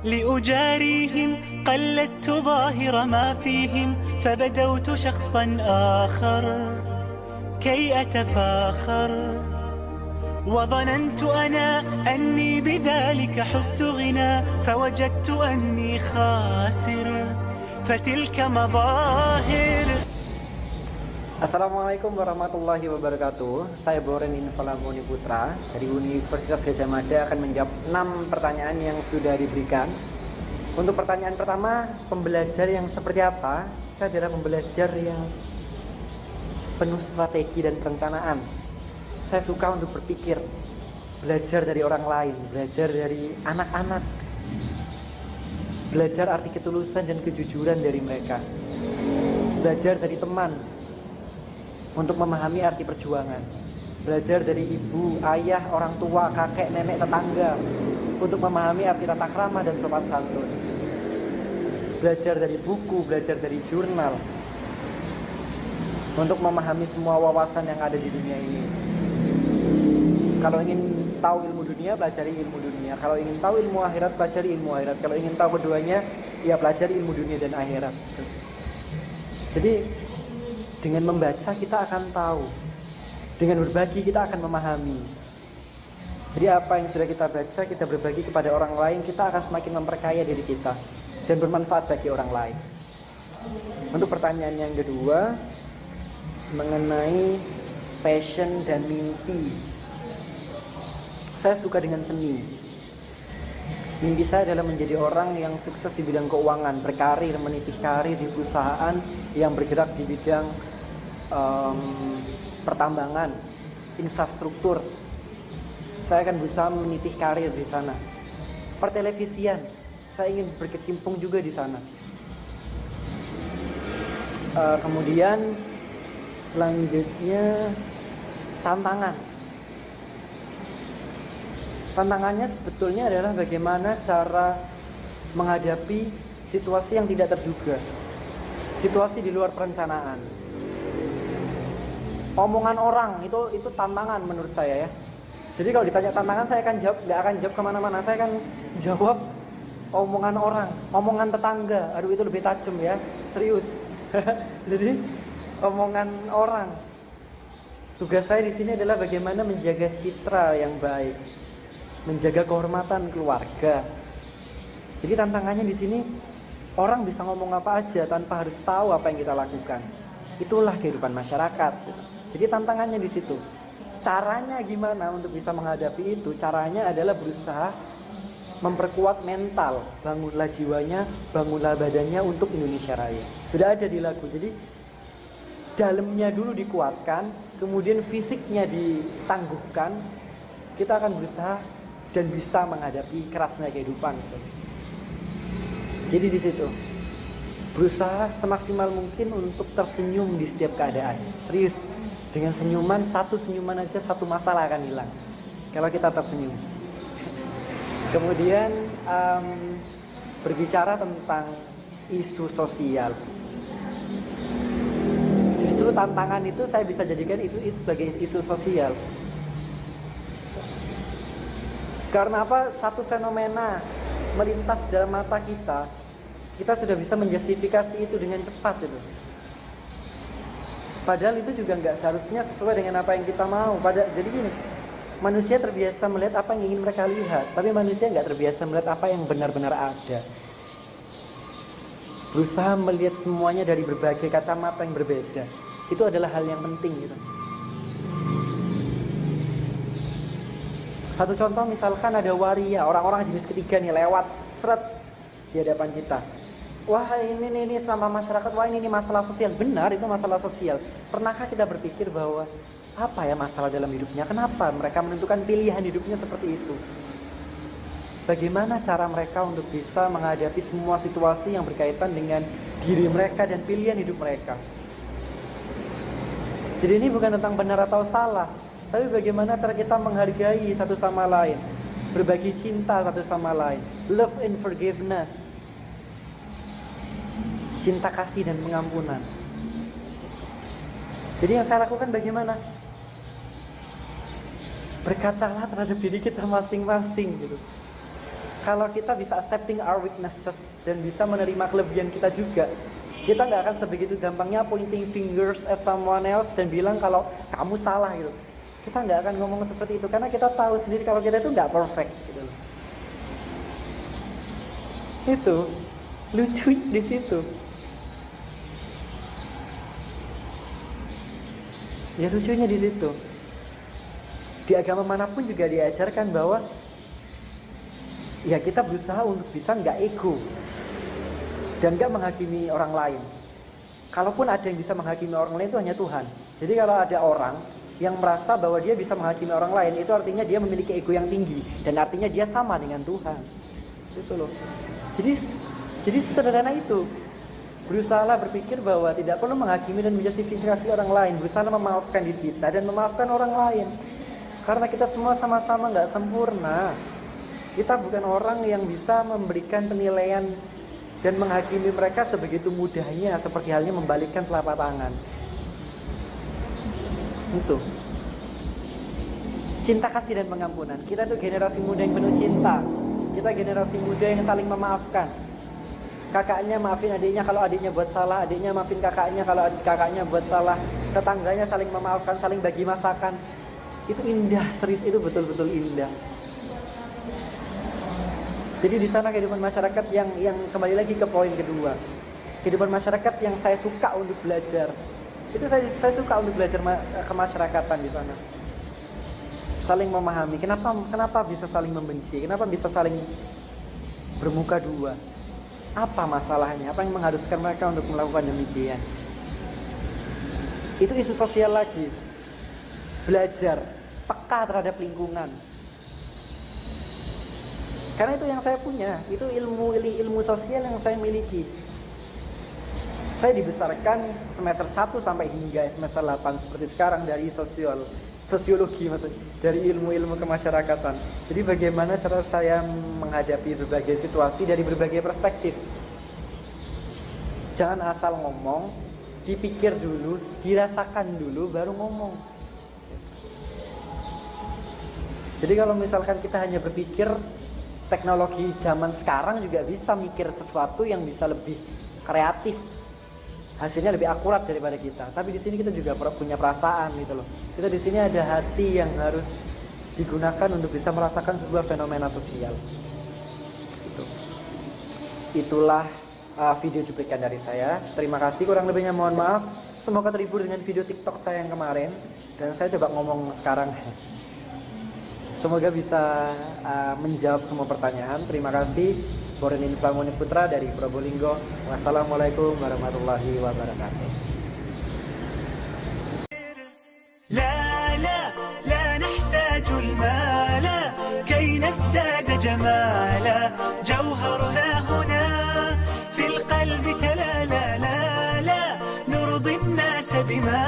لأجاريهم قلدت ظاهر ما فيهم فبدوت شخصا آخر كي أتفاخر وظننت أنا أني بذلك حزت غنى فوجدت أني خاسر فتلك مظاهر. Assalamualaikum warahmatullahi wabarakatuh. Saya Boren Infalamuni Putra dari Universitas Gadjah Mada akan menjawab 6 pertanyaan yang sudah diberikan. Untuk pertanyaan pertama, pembelajar yang seperti apa? Saya adalah pembelajar yang penuh strategi dan perencanaan. Saya suka untuk berpikir, belajar dari orang lain, belajar dari anak-anak, belajar arti ketulusan dan kejujuran dari mereka, belajar dari teman untuk memahami arti perjuangan, belajar dari ibu, ayah, orang tua, kakek, nenek, tetangga untuk memahami arti tata krama dan sopan santun, belajar dari buku, belajar dari jurnal untuk memahami semua wawasan yang ada di dunia ini. Kalau ingin tahu ilmu dunia, pelajari ilmu dunia. Kalau ingin tahu ilmu akhirat, pelajari ilmu akhirat. Kalau ingin tahu keduanya, ya pelajari ilmu dunia dan akhirat. Jadi dengan membaca kita akan tahu, dengan berbagi kita akan memahami. Jadi apa yang sudah kita baca, kita berbagi kepada orang lain, kita akan semakin memperkaya diri kita dan bermanfaat bagi orang lain. Untuk pertanyaan yang kedua, mengenai passion dan mimpi. Saya suka dengan seni. Mimpi saya adalah menjadi orang yang sukses di bidang keuangan, berkarir, meniti karir di perusahaan yang bergerak di bidang pertambangan, infrastruktur. Saya akan berusaha meniti karir di sana. Pertelevisian, saya ingin berkecimpung juga di sana. Kemudian selanjutnya tantangan. Tantangannya sebetulnya adalah bagaimana cara menghadapi situasi yang tidak terduga, situasi di luar perencanaan. Omongan orang itu tantangan menurut saya ya. Jadi kalau ditanya tantangan, saya akan jawab, nggak akan jawab kemana-mana. Saya akan jawab omongan orang, omongan tetangga. Aduh itu lebih tajam ya, serius. Jadi omongan orang. Tugas saya di sini adalah bagaimana menjaga citra yang baik, menjaga kehormatan keluarga. Jadi tantangannya di sini, orang bisa ngomong apa aja tanpa harus tahu apa yang kita lakukan. Itulah kehidupan masyarakat. Jadi tantangannya di situ. Caranya gimana untuk bisa menghadapi itu? Caranya adalah berusaha memperkuat mental, bangunlah jiwanya, bangunlah badannya untuk Indonesia Raya. Sudah ada di lagu. Jadi dalamnya dulu dikuatkan, kemudian fisiknya ditangguhkan. Kita akan berusaha dan bisa menghadapi kerasnya kehidupan. Jadi di situ berusaha semaksimal mungkin untuk tersenyum di setiap keadaan. Serius, dengan senyuman, satu senyuman aja satu masalah akan hilang kalau kita tersenyum. Kemudian berbicara tentang isu sosial. Justru tantangan itu saya bisa jadikan itu sebagai isu sosial. Karena apa? Satu fenomena melintas dalam mata kita sudah bisa menjustifikasi itu dengan cepat itu. Padahal itu juga nggak seharusnya sesuai dengan apa yang kita mau. Jadi gini, manusia terbiasa melihat apa yang ingin mereka lihat, tapi manusia nggak terbiasa melihat apa yang benar-benar ada. Berusaha melihat semuanya dari berbagai kacamata yang berbeda. Itu adalah hal yang penting gitu. Satu contoh misalkan ada waria, orang-orang jenis ketiga nih lewat seret di hadapan kita. Wah ini sama masyarakat, wah ini masalah sosial. Benar, itu masalah sosial. Pernahkah kita berpikir bahwa apa ya masalah dalam hidupnya? Kenapa mereka menentukan pilihan hidupnya seperti itu? Bagaimana cara mereka untuk bisa menghadapi semua situasi yang berkaitan dengan diri mereka dan pilihan hidup mereka? Jadi ini bukan tentang benar atau salah, tapi bagaimana cara kita menghargai satu sama lain, berbagi cinta satu sama lain, love and forgiveness, cinta kasih dan pengampunan. Jadi yang saya lakukan bagaimana? Berkacalah terhadap diri kita masing-masing gitu. kalau kita bisa accepting our weaknesses dan bisa menerima kelebihan kita juga, kita nggak akan sebegitu gampangnya pointing fingers at someone else dan bilang kalau kamu salah gitu. Kita nggak akan ngomong seperti itu karena kita tahu sendiri kalau kita itu nggak perfect gitu. Itu lucu di situ. Ya lucunya di situ. Di agama manapun juga diajarkan bahwa ya kita berusaha untuk bisa nggak ego dan nggak menghakimi orang lain. Kalaupun ada yang bisa menghakimi orang lain itu hanya Tuhan. Jadi kalau ada orang yang merasa bahwa dia bisa menghakimi orang lain, itu artinya dia memiliki ego yang tinggi dan artinya dia sama dengan Tuhan. Itu loh. Jadi sederhana itu. Berusahalah berpikir bahwa tidak perlu menghakimi dan menjustifikasi orang lain. Berusaha memaafkan diri kita dan memaafkan orang lain. Karena kita semua sama-sama nggak sempurna. Kita bukan orang yang bisa memberikan penilaian dan menghakimi mereka sebegitu mudahnya, seperti halnya membalikkan telapak tangan. Itu. Cinta kasih dan pengampunan. Kita tuh generasi muda yang penuh cinta. Kita generasi muda yang saling memaafkan. Kakaknya maafin adiknya kalau adiknya buat salah, adiknya maafin kakaknya kalau kakaknya buat salah, tetangganya saling memaafkan, saling bagi masakan. Itu indah, serius, itu betul-betul indah. Jadi di sana kehidupan masyarakat yang kembali lagi ke poin kedua, kehidupan masyarakat yang saya suka untuk belajar. Itu saya suka untuk belajar kemasyarakatan di sana. Saling memahami. Kenapa bisa saling membenci? Kenapa bisa saling bermuka dua? Apa masalahnya? Apa yang mengharuskan mereka untuk melakukan demikian? Itu isu sosial lagi. Belajar, peka terhadap lingkungan. Karena itu yang saya punya, itu ilmu sosial yang saya miliki. Saya dibesarkan semester 1 sampai hingga semester 8 seperti sekarang dari sosiologi, maksudnya dari ilmu-ilmu kemasyarakatan. Jadi bagaimana cara saya menghadapi berbagai situasi dari berbagai perspektif. Jangan asal ngomong, dipikir dulu, dirasakan dulu, baru ngomong. Jadi kalau misalkan kita hanya berpikir, teknologi zaman sekarang juga bisa mikir sesuatu yang bisa lebih kreatif, hasilnya lebih akurat daripada kita. Tapi di sini kita juga punya perasaan gitu loh. Kita di sini ada hati yang harus digunakan untuk bisa merasakan sebuah fenomena sosial. Itulah video cuplikan dari saya. Terima kasih, kurang lebihnya mohon maaf. Semoga terhibur dengan video TikTok saya yang kemarin. Dan saya coba ngomong sekarang. Semoga bisa menjawab semua pertanyaan. Terima kasih. Borinin Flamoni Putra dari Probolinggo. Wassalamualaikum warahmatullahi wabarakatuh. لا نحتاج المال كي نزداد جمالا جوهرنا هنا في القلب تلالا لا نرضي الناس بما